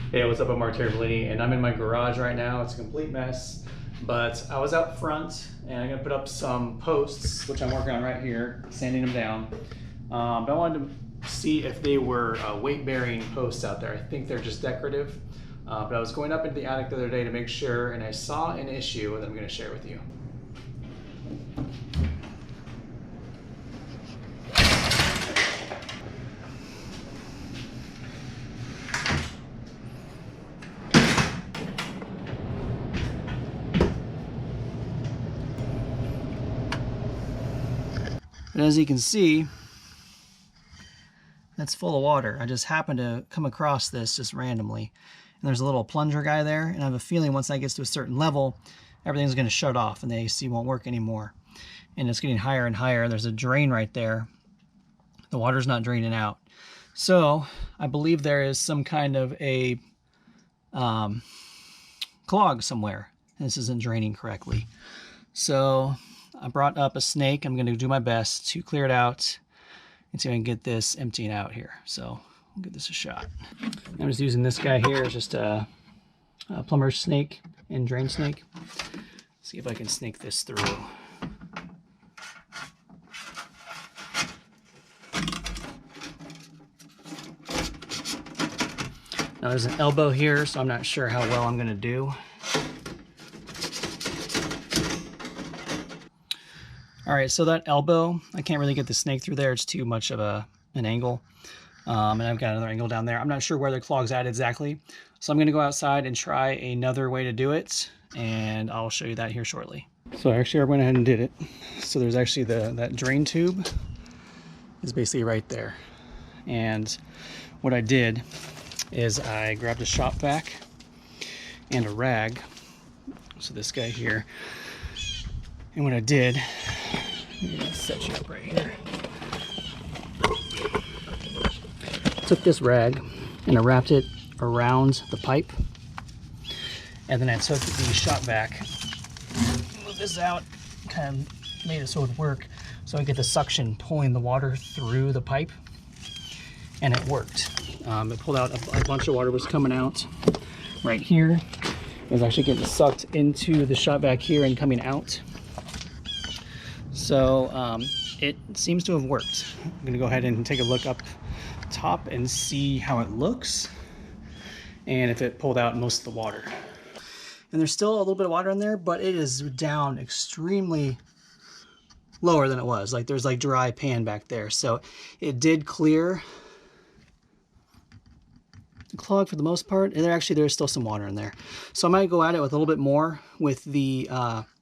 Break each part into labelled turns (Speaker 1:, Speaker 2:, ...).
Speaker 1: Hey, what's up? I'm Mark Terbolini, and I'm in my garage right now. It's a complete mess, but I was out front, and I'm gonna put up some posts, which I'm working on right here, sanding them down. But I wanted to see if they were weight-bearing posts out there. I think they're just decorative, but I was going up into the attic the other day to make sure, and I saw an issue that I'm gonna share with you. And as you can see, that's full of water. I just happened to come across this just randomly. And there's a little plunger guy there, and I have a feeling once that gets to a certain level, everything's gonna shut off and the AC won't work anymore. And it's getting higher and higher. There's a drain right there. The water's not draining out. So I believe there is some kind of a clog somewhere. This isn't draining correctly. So I brought up a snake. I'm going to do my best to clear it out and see if I can get this emptying out here. So I'll give this a shot. I'm just using this guy here. It's just a plumber's snake and drain snake. See if I can snake this through. Now there's an elbow here, so I'm not sure how well I'm going to do. All right, so that elbow, I can't really get the snake through there. It's too much of an angle. And I've got another angle down there. I'm not sure where the clog's at exactly. So I'm gonna go outside and try another way to do it. And I'll show you that here shortly. So actually I went ahead and did it. So there's actually that drain tube is basically right there. And what I did is I grabbed a shop vac and a rag. So this guy here. And what I did, I'm gonna set you up right here. Took this rag and I wrapped it around the pipe. And then I took the shop vac, moved this out, kind of made it so it would work. So I get the suction pulling the water through the pipe. And it worked. It pulled out a bunch of water was coming out right here. It was actually getting sucked into the shop vac here and coming out. So it seems to have worked. I'm gonna go ahead and take a look up top and see how it looks and if it pulled out most of the water. And there's still a little bit of water in there, but it is down extremely lower than it was. Like there's like dry pan back there. So it did clear the clog for the most part. And there's still some water in there. So I might go at it with a little bit more with the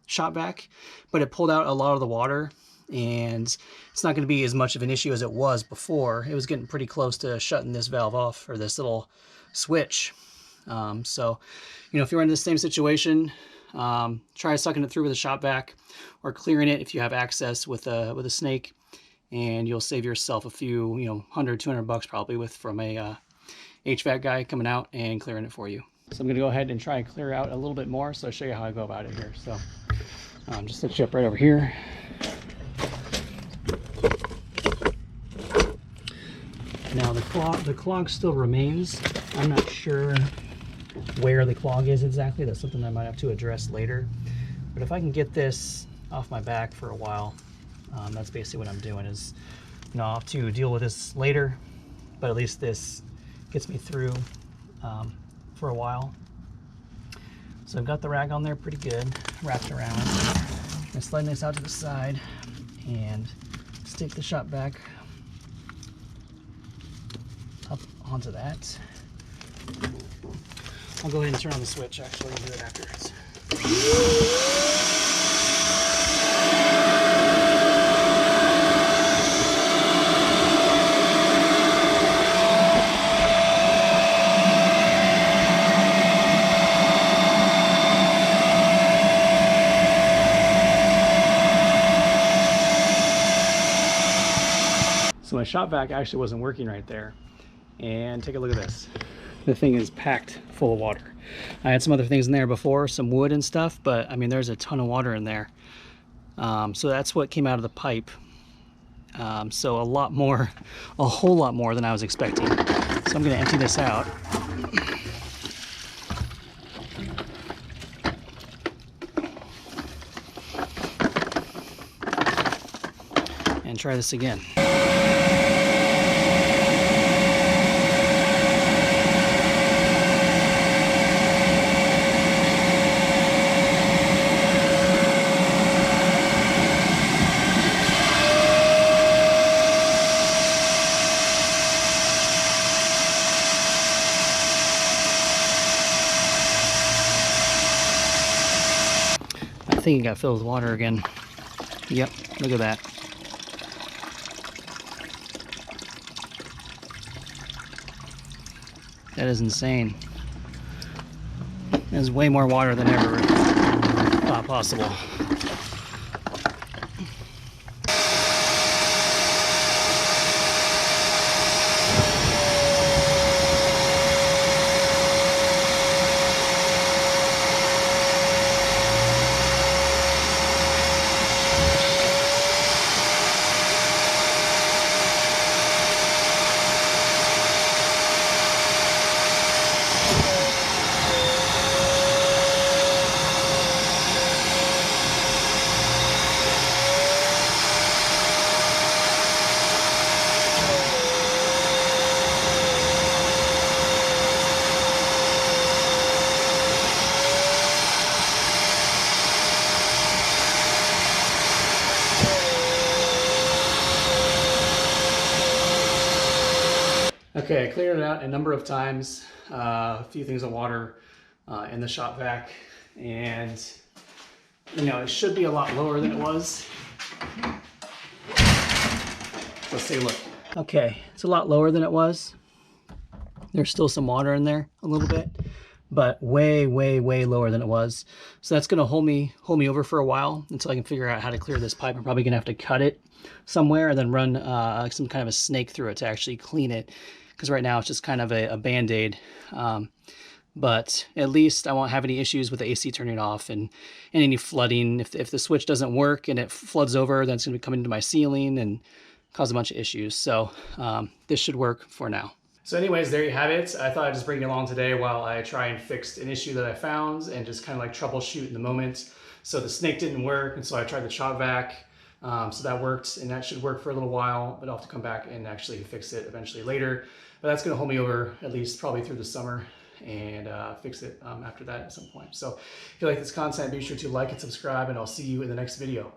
Speaker 1: shop vac, but it pulled out a lot of the water and it's not going to be as much of an issue as it was before. It was getting pretty close to shutting this valve off, or this little switch. So, you know, if you're in the same situation, try sucking it through with a shop vac or clearing it if you have access with a snake, and you'll save yourself a few, you know, $100-200 probably from a HVAC guy coming out and clearing it for you. So I'm going to go ahead and try and clear out a little bit more, so I'll show you how I go about it here. So just set you up right over here. Now the clog still remains. I'm not sure where the clog is exactly. That's something I might have to address later. But if I can get this off my back for a while, that's basically what I'm doing. Is, you know, I'll have to deal with this later, but at least this gets me through for a while. So I've got the rag on there pretty good, wrapped around. I'm sliding this out to the side and stick the shop vac up onto that. I'll go ahead and turn on the switch actually and do it afterwards. So my shop vac actually wasn't working right there. And take a look at this. The thing is packed full of water. I had some other things in there before, some wood and stuff, but I mean, there's a ton of water in there. So that's what came out of the pipe. So a whole lot more than I was expecting. So I'm gonna empty this out. and try this again. I think it got filled with water again. Yep, look at that. That is insane. There's way more water than ever thought possible. Okay, I cleared it out a number of times, a few things of water in the shop vac, and you know, it should be a lot lower than it was. Let's take a look. Okay, it's a lot lower than it was. There's still some water in there a little bit, but way lower than it was. So that's gonna hold me over for a while until I can figure out how to clear this pipe. I'm probably gonna have to cut it somewhere and then run some kind of a snake through it to actually clean it, because right now it's just kind of a band-aid. But at least I won't have any issues with the AC turning off and any flooding. If the switch doesn't work and it floods over, then it's gonna be coming into my ceiling and cause a bunch of issues. So this should work for now. So anyways, there you have it. I thought I'd just bring you along today while I try and fix an issue that I found and just kind of like troubleshoot in the moment. So the snake didn't work, and so I tried the shop vac. So that worked, and that should work for a little while, but I'll have to come back and actually fix it eventually later. But that's gonna hold me over at least probably through the summer, and fix it after that at some point. So if you like this content, be sure to like and subscribe, and I'll see you in the next video.